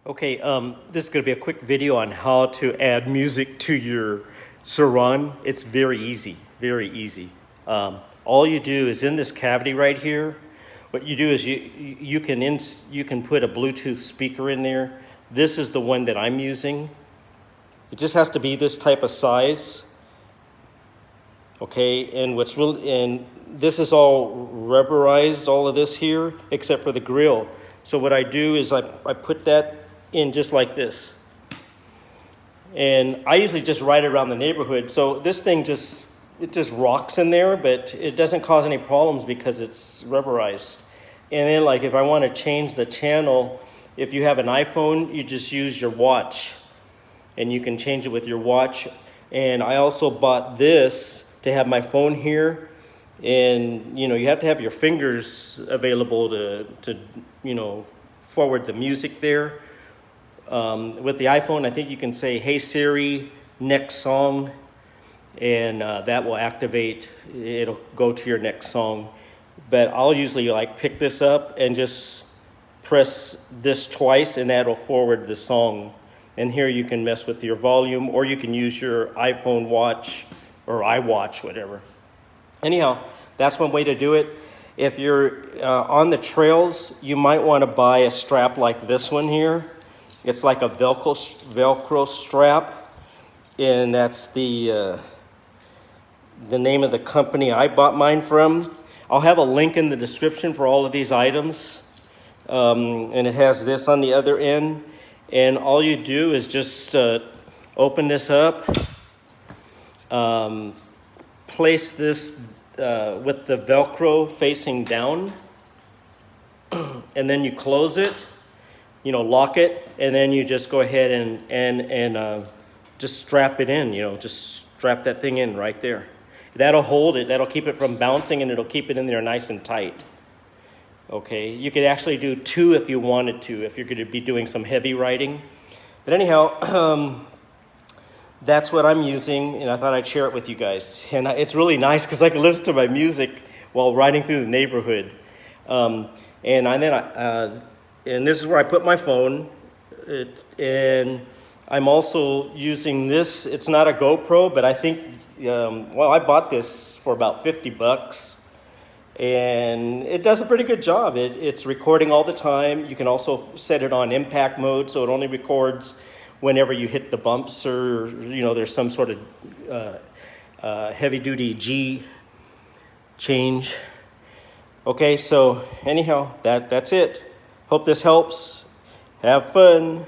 Okay, this is going to be a quick video on how to add music to your Sur-Ron. It's very easy, very easy. All you do is in this cavity right here, what you do is you can put a Bluetooth speaker in there. This is the one that I'm using. It just has to be this type of size. Okay, and this is all rubberized, all of this here, except for the grill. So what I do is I put that in just like this. And I usually just ride around the neighborhood. So this thing just rocks in there, but it doesn't cause any problems because it's rubberized. And then like if I want to change the channel, if you have an iPhone, you just use your watch and you can change it with your watch. And I also bought this to have my phone here. And you have to have your fingers available to forward the music there. With the iPhone, I think you can say, "Hey Siri, next song," and that will activate. It'll go to your next song. But I'll usually pick this up and just press this twice, and that'll forward the song. And here you can mess with your volume, or you can use your iPhone watch or iWatch, whatever. Anyhow, that's one way to do it. If you're on the trails, you might want to buy a strap like this one here. It's like a Velcro strap, and that's the name of the company I bought mine from. I'll have a link in the description for all of these items, and it has this on the other end. And all you do is just open this up, place this with the Velcro facing down, and then you close it. Lock it, and then you just go ahead and just strap it in, just strap that thing in right there. That'll hold it, that'll keep it from bouncing, and it'll keep it in there nice and tight. Okay, you could actually do two if you wanted to, if you're going to be doing some heavy riding. But anyhow, that's what I'm using, and I thought I'd share it with you guys. And it's really nice because I can listen to my music while riding through the neighborhood. And this is where I put my phone. And I'm also using this. It's not a GoPro, but I think, I bought this for about $50. And it does a pretty good job. It's recording all the time. You can also set it on impact mode, so it only records whenever you hit the bumps or, there's some sort of heavy-duty G change. Okay, so anyhow, that's it. Hope this helps. Have fun.